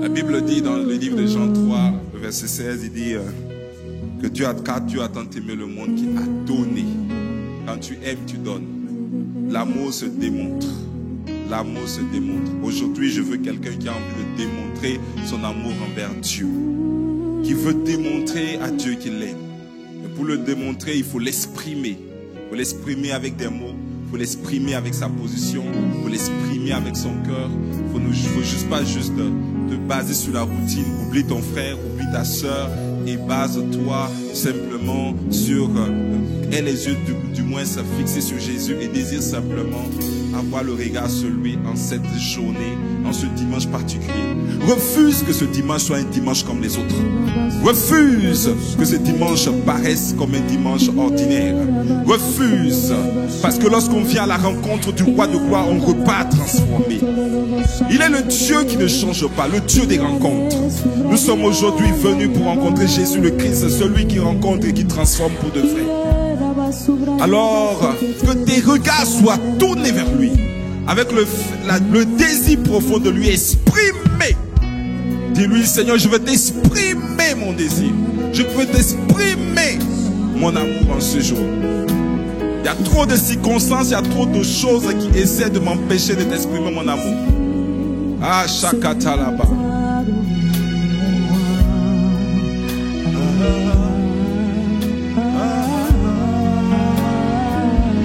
La Bible dit dans le livre de Jean 3, verset 16, il dit que car Dieu a tant aimé le monde qu'il a donné. Quand tu aimes, tu donnes. L'amour se démontre. L'amour se démontre. Aujourd'hui, je veux quelqu'un qui a envie de démontrer son amour envers Dieu. Qui veut démontrer à Dieu qu'il l'aime. Mais pour le démontrer, il faut l'exprimer. Il faut l'exprimer avec des mots. Il faut l'exprimer avec sa position. Il faut l'exprimer avec son cœur. Il ne faut juste pas te baser sur la routine. Oublie ton frère, oublie ta soeur. Et base-toi simplement sur et les yeux du moins se fixer sur Jésus et désire simplement avoir le regard sur lui en cette journée, en ce dimanche particulier. Refuse que ce dimanche soit un dimanche comme les autres. Refuse que ce dimanche paraisse comme un dimanche ordinaire. Refuse, parce que lorsqu'on vient à la rencontre du roi de gloire, on repart transformé. Il est le Dieu qui ne change pas, le Dieu des rencontres. Nous sommes aujourd'hui venus pour rencontrer Jésus le Christ, celui qui rencontre et qui transforme pour de vrai. Alors, que tes regards soient tournés vers lui, avec le désir profond de lui exprimer. Dis-lui, Seigneur, je veux t'exprimer mon désir. Je veux t'exprimer mon amour en ce jour. Il y a trop de circonstances, il y a trop de choses qui essaient de m'empêcher de t'exprimer mon amour. Ah, Shakata là-bas.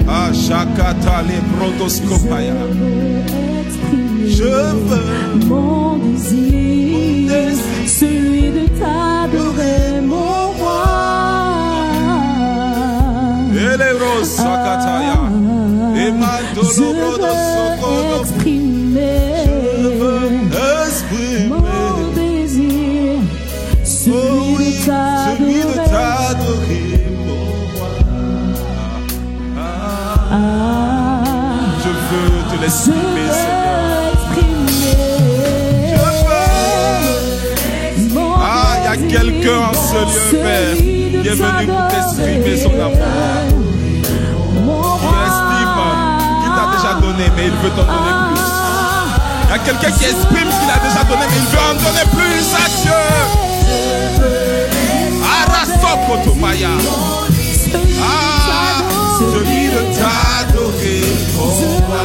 Ah, Shakata les protoscopaya. Je veux mon désir, celui de t'adorer, mon roi. Et les roses Shakataya. Et ma doloro exprimer mon désir, celui de t'adorer, mon roi. Je veux te l'exprimer, Seigneur. Il y a quelqu'un en ce lieu, Père, qui est venu pour t'exprimer son amour. Il estime qu'il t'a déjà donné, mais il veut t'en donner plus. Il y a quelqu'un qui exprime qu'il a déjà donné, mais il veut en donner plus à Dieu. Arasokotomaya. Ah, celui de t'adorer, oh roi.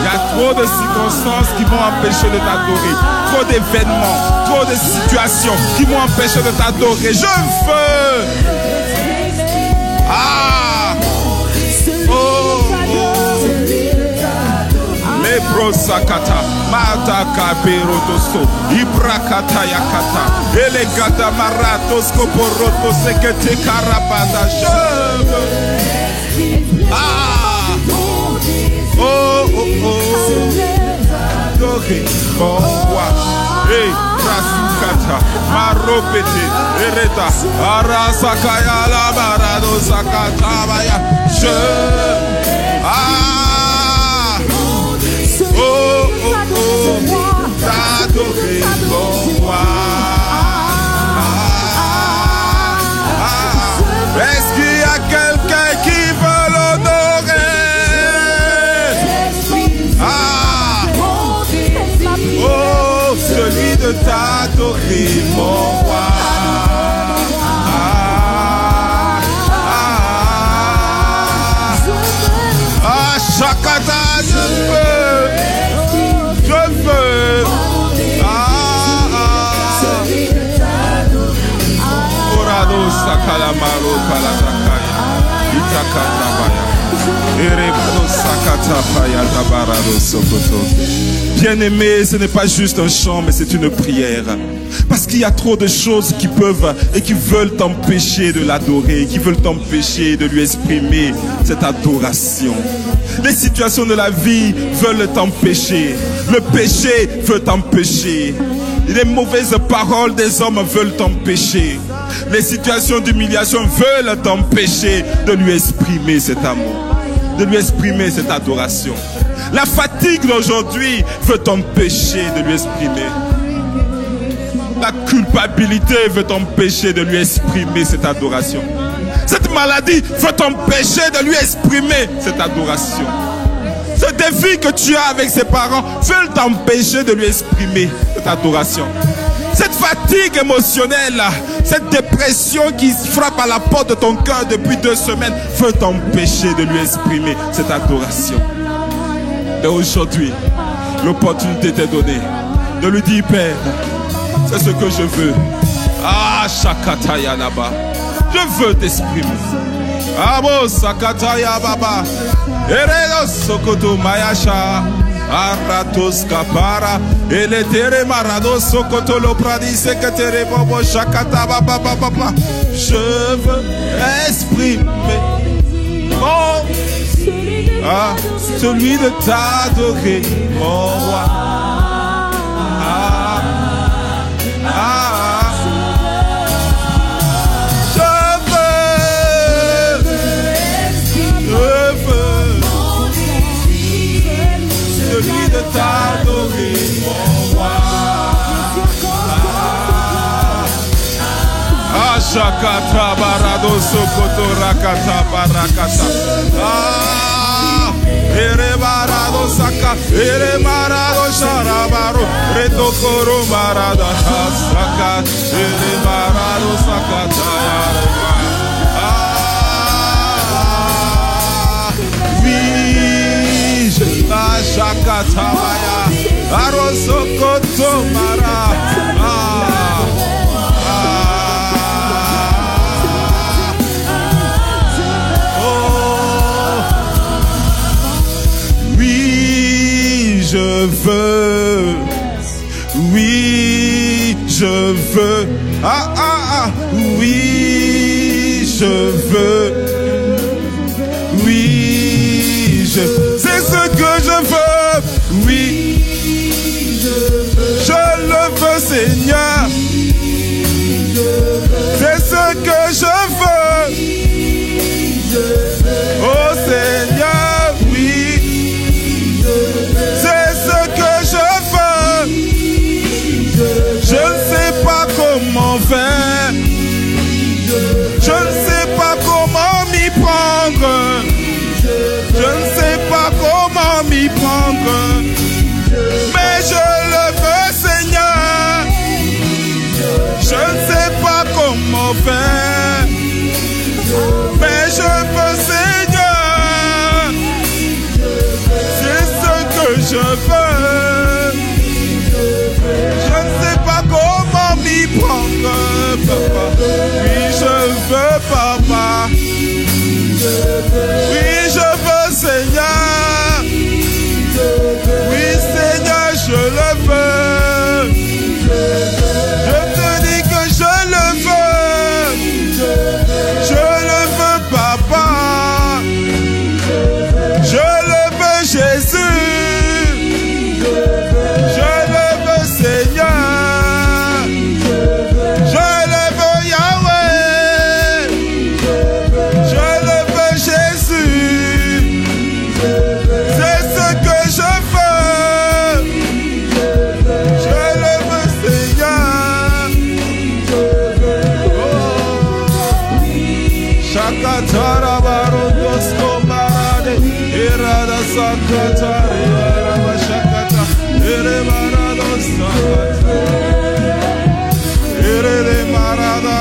Il y a trop de circonstances qui m'ont empêché de t'adorer. Trop d'événements, trop de situations qui m'ont empêché de t'adorer. Je veux. Ah. Oh. Lebrosakata, Mataka Berotoso, Ibrakata Yakata, Elegata Maratos Koporoto Sekete Karabada. Ah! Oh, oh, oh! Dohe, Bongwa, Hey, Rasukata, Maropete, Ereta, Arasakaya, Lamarado Sakata, Maya, Ah! Oh, oh, oh, t'adorer pour moi. Est-ce qu'il y a quelqu'un qui veut l'honorer? Ah! Oh, celui de t'adorer pour moi. Chakata, je veux. Orado sakalamaro kaladakaya. Itakatabaya. Erebado sakatapaya tabarado sokoto. Bien-aimé, ce n'est pas juste un chant, mais c'est une prière. Parce qu'il y a trop de choses qui peuvent et qui veulent t'empêcher de l'adorer, qui veulent t'empêcher de lui exprimer cette adoration. Les situations de la vie veulent t'empêcher. Le péché veut t'empêcher. Les mauvaises paroles des hommes veulent t'empêcher. Les situations d'humiliation veulent t'empêcher de lui exprimer cet amour. de lui exprimer cette adoration. La fatigue d'aujourd'hui veut t'empêcher de lui exprimer. La culpabilité veut t'empêcher de lui exprimer cette adoration. Cette maladie veut t'empêcher de lui exprimer cette adoration. Ce défi que tu as avec ses parents veut t'empêcher de lui exprimer cette adoration. Cette fatigue émotionnelle, cette dépression qui frappe à la porte de ton cœur depuis 2 semaines veut t'empêcher de lui exprimer cette adoration. Et aujourd'hui, l'opportunité t'est donnée de lui dire, Père, c'est ce que je veux. Ah, Shakataya Naba, je veux t'exprimer. Abo Sakataya Baba, Eredo Sokoto Mayasha, Aratos Kapara, Eletere Marado Sokoto Lopradi, Seketere Bobo Shakata Baba Baba. Je veux exprimer mon celui de t'adorer, mon roi. Celui de t'adorer, mon roi. Ashakata barado sokoto rakata barakata. Ere barado saka, ere marado sharabaro, retokoro marada saka, ere marado sakata yarega. Ashakatabaya, Arosokoto Mara. Oui, je veux. Oui, je veux. Oui, je veux. Oui, c'est ce que je veux. Oui, je le veux, Seigneur. C'est ce que je veux. Oh Seigneur, oui, c'est ce que je veux. Je ne sais pas comment faire. Je ne sais pas comment m'y prendre. Je ne sais pas comment m'y prendre, mais je le veux, Seigneur. Je ne sais pas comment faire, mais je veux, Seigneur. C'est ce que je veux. Je ne sais pas comment m'y prendre, papa. Oui, je veux, papa. Oui, je veux, Seigneur. Oui, Seigneur, je le veux. Je te dis que je le veux. Je le veux, papa. Je le veux, Jésus. Je le veux, Seigneur. Je le veux, Yahweh. Je le veux, Jésus. C'est ce que je veux. Je le veux, Seigneur. Shakatara barodosko marade, irada sakatari araba shakata, ere marado sakata, ere marada.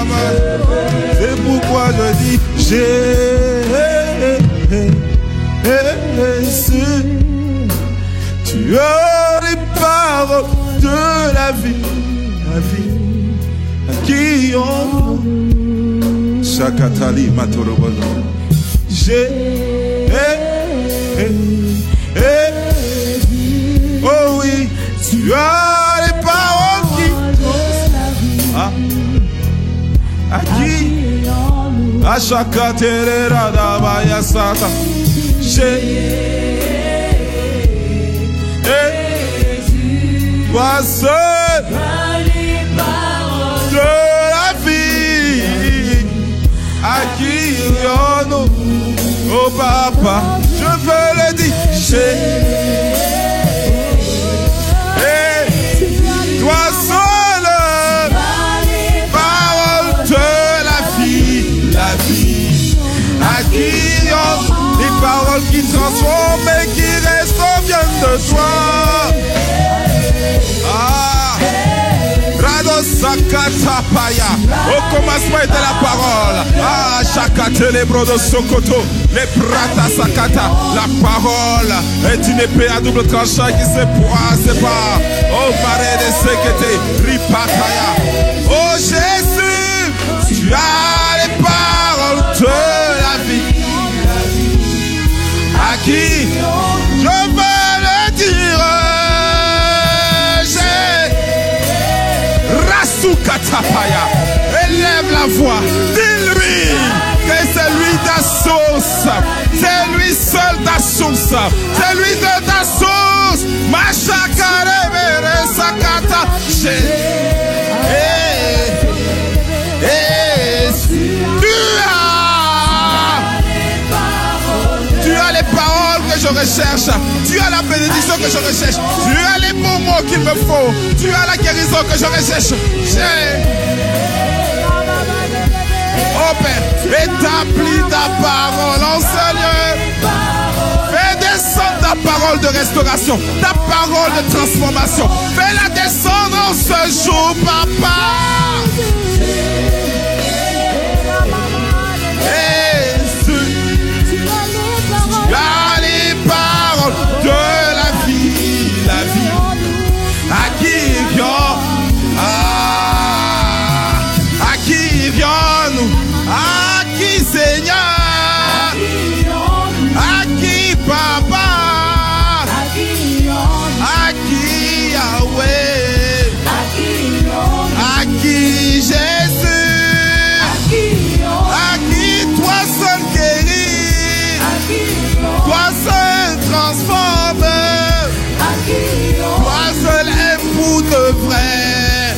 C'est pourquoi je dis Jésus, tu as les paroles de la vie qui ont Shakatali Matorobono. Oh oui, tu as les paroles qui à qui Ashakatere Radabaya Sata. Toi seul de la vie à qui nous, oh papa, je À qui irions-nous? Les paroles qui transforment et qui restent viennent de toi. Sakatapaya. Au commencement était la parole. Chakate les bros de Sokoto. Les prata sakata. La parole est une épée à double tranchant qui se sépare. Oh, marée de séqueté. Ripataya. Oh, Jésus, tu as les paroles de la vie. À qui je veux le dire? Élève la voix, dis-lui que c'est lui ta source, c'est lui seul ta source, c'est lui de ta source. Machakare mere sakata. Tu as les paroles que je recherche, tu as la bénédiction que je recherche, tu as les bons mots qu'il me faut, tu as la guérison que je recherche. Oh Père, établis ta parole en ce lieu. Fais descendre ta parole de restauration, ta parole de transformation. Fais-la descendre en ce jour, Papa. Jésus, tu as les paroles de la vie, la vie. À qui vient-nous? À qui Seigneur? À qui Papa? À qui Yahweh? À qui Jésus? À qui toi seul guéris? Toi seul transforme? Toi seul aime pour de vrai?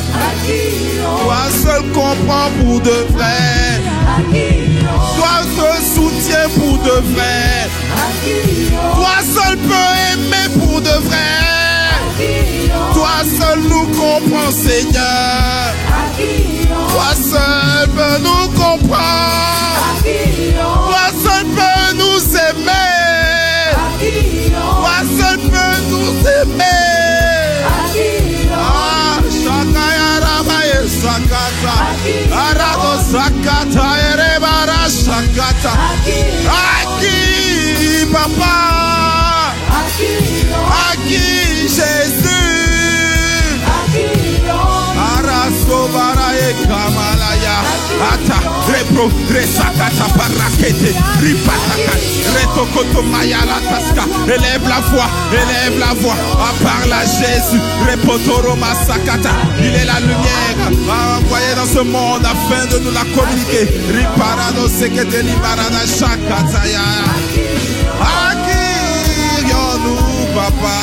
Toi seul comprend pour de vrai? Toi seul soutient pour de vrai? Toi seul peut aimer pour de vrai? Toi seul nous comprend, Seigneur. Toi seul peut nous comprendre. Toi seul peut nous aimer. Toi seul peut nous aimer. Sakata, Arado Sakata, Erebara Sakata. À qui, Papa? À qui, Jésus? Arasobara e Kamalaya. Ata, Repro, Resakata, Parakete, Ripataka, Retokoto Mayala Taska. Élève la voix, parle à Jésus. Repotoro Masakata, il est la lumière envoyée dans ce monde afin de nous la communiquer. Riparado Sekete Libarada Shakataya. À qui irions-nous, Papa?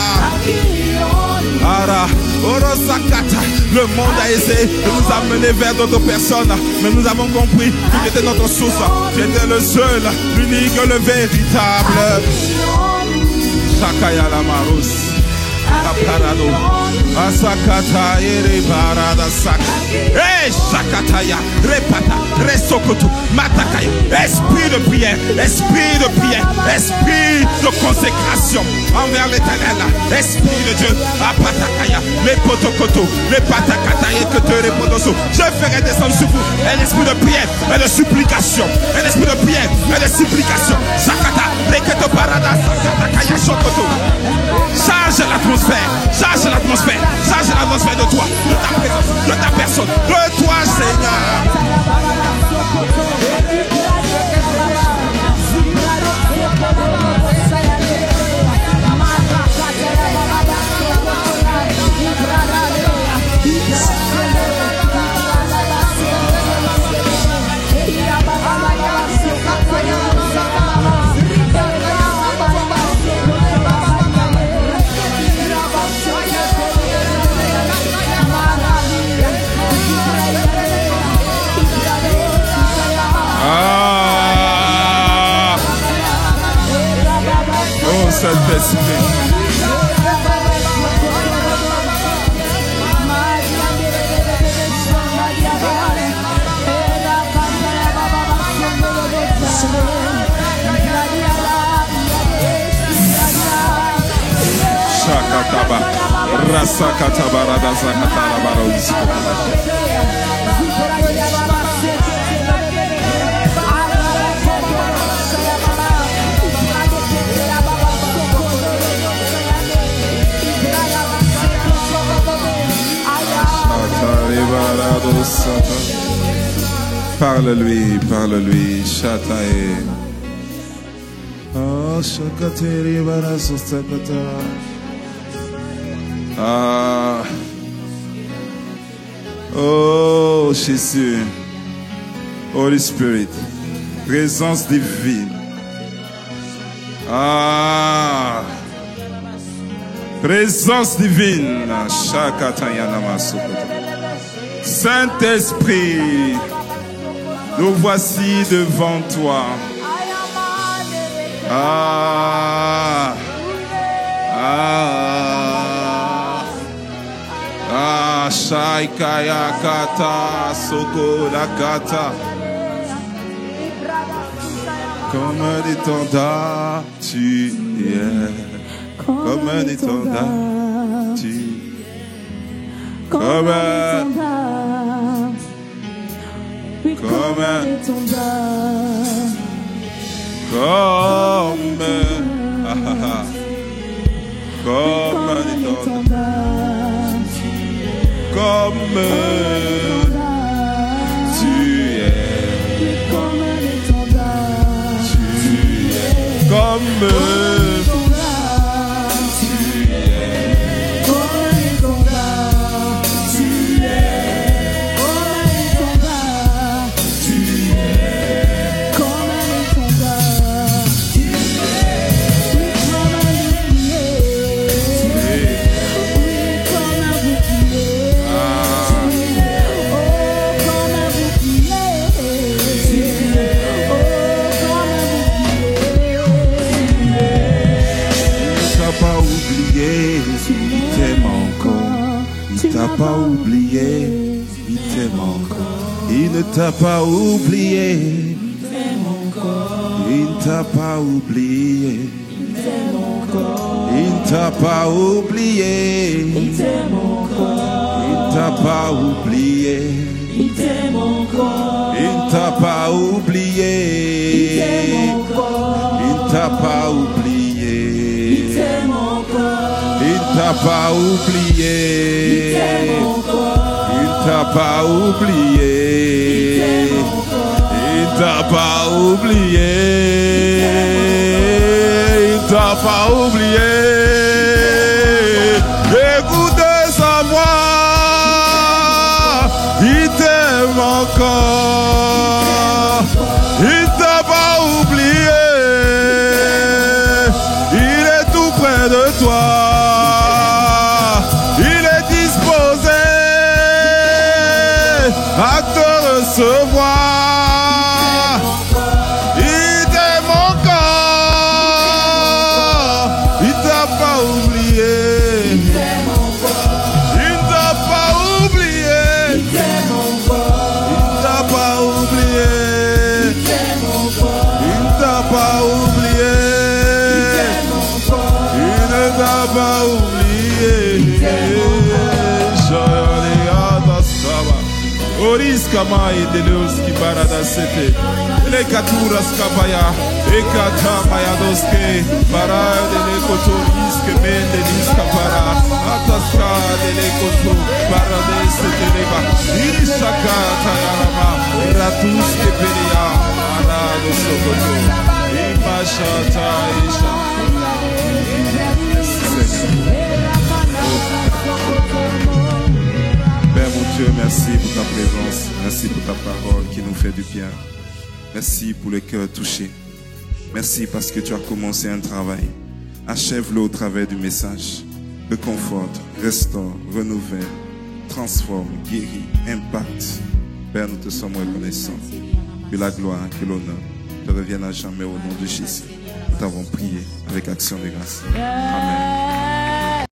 Ara, Orosakata. Le monde a essayé de nous amener vers d'autres personnes, mais nous avons compris que tu étais notre source, tu étais le seul, l'unique, le véritable. Shakaya la Marus. Aparado, Asakata, Ere Barada Sak, Shakataya, Repata, Resokoto, Matakaya, esprit de prière, esprit de consécration envers l'éternel, esprit de Dieu, Apatakaya, les potokoto, les patakataye que te répondoso. Je ferai descendre sur vous un esprit de prière et de supplication, un esprit de prière et de supplication. Sakata, Reketo Parada, Sakatakaya, Sokoto. Change l'atmosphère de toi, de ta présence, de ta personne, de toi, Seigneur. Oh, Saint-Esprit. Baba. Rasakata barada zakata barada. Parle-lui, parle-lui, Chatae. Oh, Shakateri Barasostakata. Ah. Oh, Jésus. Holy Spirit. Présence divine. Ah. Présence divine. Shakatayana Masokata. Saint-Esprit, nous voici devant toi. Ah, ah, ah, Shaikaya Kata, Soko Lakata. Comme un étendard, tu es. Comme un étendard, tu es. Comme un étendard. Comme un étendard. Comme un étendard. Comme tu es. Comme un étendard. Tu es. Comme pas oublié, il t'aime encore. Il ne t'a pas oublié, il t'aime encore. Il ne t'a pas oublié, il t'aime encore. Il ne t'a pas oublié, il t'aime encore. Il ne t'a pas oublié, il t'aime encore. Il ne t'a pas oublié, il t'aime encore. Il ne t'a pas oublié, il t'aime encore. Il ne t'a pas oublié, il t'a pas oublié, il t'a pas oublié, il t'a pas oublié. Écoutez sa voix, il t'aime encore, il t'a pas oublié, il est tout près de toi. À te recevoir, il t'aime encore, il t'a pas oublié, il t'a pas oublié, il t'a pas oublié, il t'a pas oublié, il ne t'a pas oublié. Oriskama et Deleuski Barada Sete, les Katuras Kabaya, et Katamaya Doske, Bara de l'Ecotoriske, Mendelis Kapara, Ataska de l'Ecoto, Bara de Seteleba, Irishaka Tayarama, Ratuske Peria, Ara de Sokoto, Imashata Isha. Père mon Dieu, merci pour ta présence, merci pour ta parole qui nous fait du bien. Merci pour le cœur touché. Merci parce que tu as commencé un travail. Achève-le au travers du message. Reconforte, restaure, renouvelle, transforme, guérit, impacte. Père, nous te sommes reconnaissants. Que la gloire, que l'honneur te reviennent à jamais au nom de Jésus. Nous t'avons prié avec action de grâce. Amen.